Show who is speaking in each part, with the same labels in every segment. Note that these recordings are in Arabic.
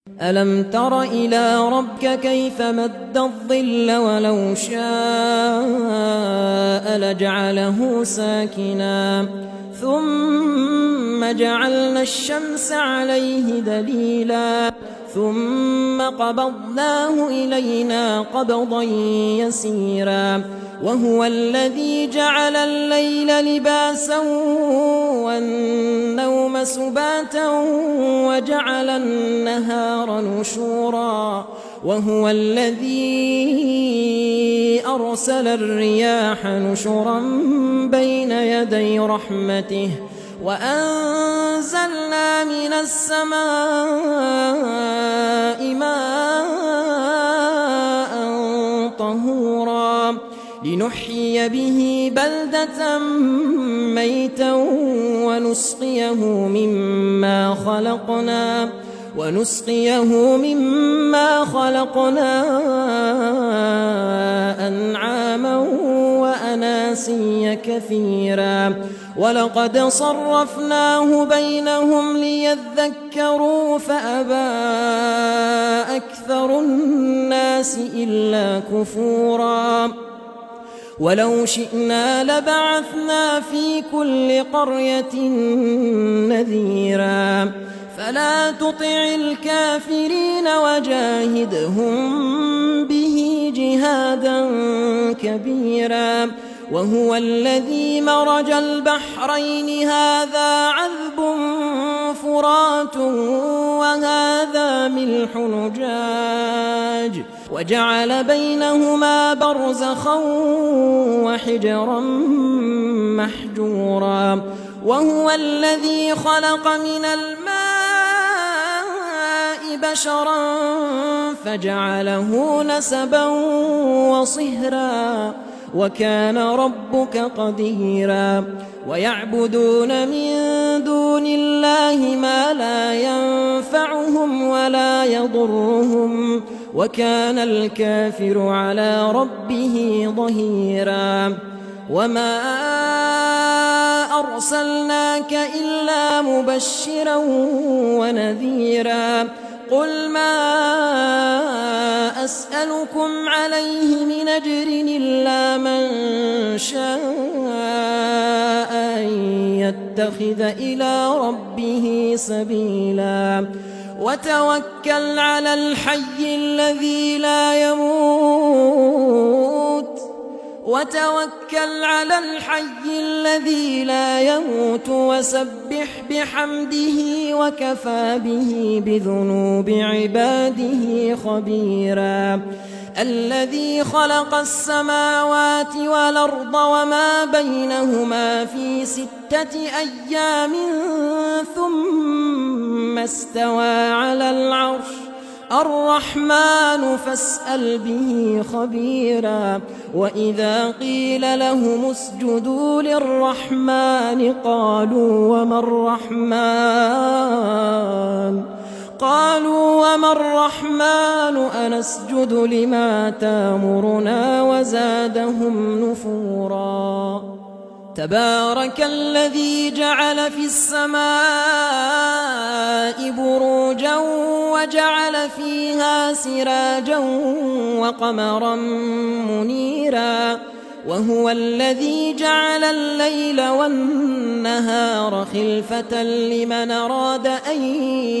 Speaker 1: ألم تر إلى ربك كيف مد الظل ولو شاء لجعله ساكنا ثم جعلنا الشمس عليه دليلا ثم قبضناه إلينا قبضا يسيرا وهو الذي جعل الليل لباسا والنوم سباتا وجعل النهار نشورا وهو الذي أرسل الرياح نشرا بين يدي رحمته وأنزلنا من السماء ماء طهورا لنحيي به بلدة ميتا ونسقيه مما خلقنا أنعاما وأناسيا كثيرا ولقد صرفناه بينهم ليذكروا فأبى أكثر الناس إلا كفورا ولو شئنا لبعثنا في كل قرية نذيرا فلا تطع الكافرين وجاهدهم به جهادا كبيرا وهو الذي مرج البحرين هذا عذب فرات وهذا ملح نجاج وجعل بينهما برزخا وحجرا محجورا وهو الذي خلق من الماء بشرا فجعله نسبا وصهرا وكان ربك قديرا ويعبدون من دون الله ما لا ينفعهم ولا يضرهم وكان الكافر على ربه ظهيرا وما أرسلناك إلا مبشرا ونذيرا قل ما أسألكم عليه من أجر إلا من شاء أن يتخذ إلى ربه سبيلا وتوكل على الحي الذي لا يموت وسبح بحمده وكفى به بذنوب عباده خبيرا الذي خلق السماوات والأرض وما بينهما في 6 أيام ثم استوى على العرش الرحمن فاسأل به خبيرا وإذا قيل لهم اسجدوا للرحمن قالوا وما الرحمن أنسجد لما تامرنا وزادهم نفورا تبارك الذي جعل في السماء بروجا وجعل فيها سراجا وقمرا منيرا وهو الذي جعل الليل والنهار خلفة لمن أراد أن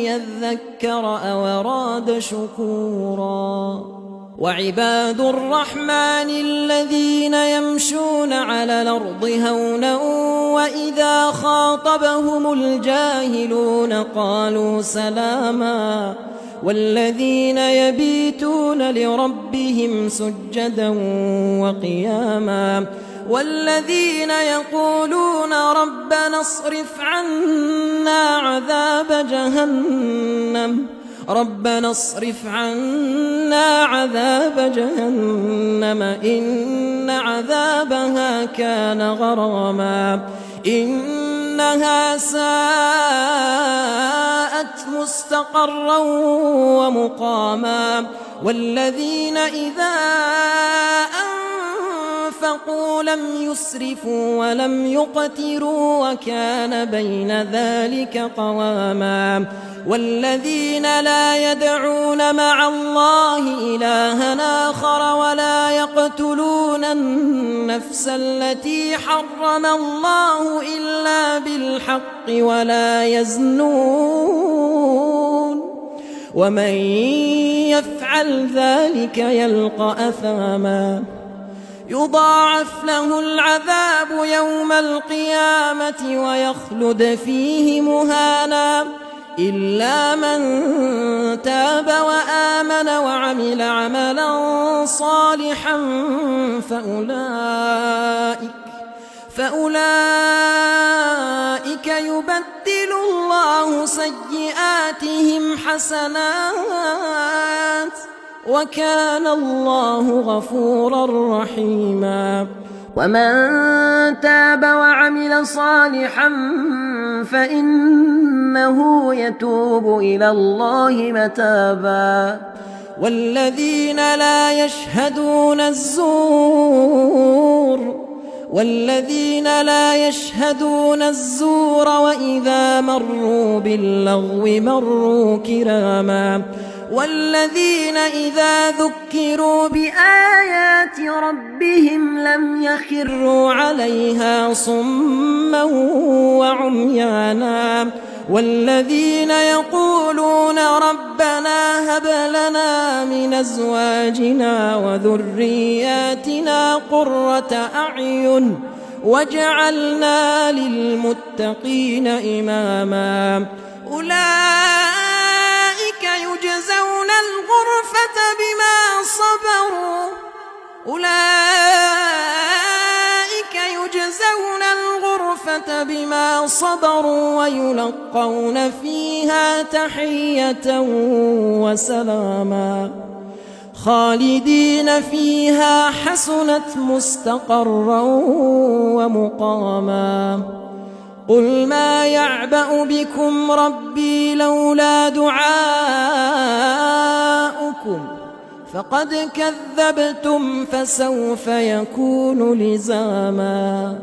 Speaker 1: يذكر أو أراد شكورا وعباد الرحمن الذين يمشون على الأرض هونا وإذا خاطبهم الجاهلون قالوا سلاما والذين يبيتون لربهم سجدا وقياما والذين يقولون ربنا اصرف عنا عذاب جهنم إن عذابها كان غراما إنها ساءت مستقرا ومقاما والذين إذا أنفقوا لم يسرفوا ولم يقتروا وكان بين ذلك قواما والذين لا يدعون مع الله إلها آخر ولا يقتلون النفس التي حرم الله إلا بالحق ولا يزنون ومن يفعل ذلك يلقى أثاما يضاعف له العذاب يوم القيامة ويخلد فيه مهانا إلا من تاب وآمن وعمل عملا صالحا فأولئك يبدل الله سيئاتهم حسنات وكان الله غفورا رحيما ومن تاب وعمل صالحا فإنه يتوب إلى الله متابا والذين لا يشهدون الزور وإذا مروا باللغو مروا كراما والذين إذا ذكروا بآيات ربهم لم يخروا عليها صما وعميانا والذين يقولون ربنا هب لنا من أزواجنا وذرياتنا قرة أعين واجعلنا للمتقين إماما أولئك يجزون الغرفة بما صبروا ويلقون فيها تحية وسلاما خالدين فيها حسنت مستقرا ومقاما قل ما يعبأ بكم ربي لولا دعاؤكم فقد كذبتم فسوف يكون لزاما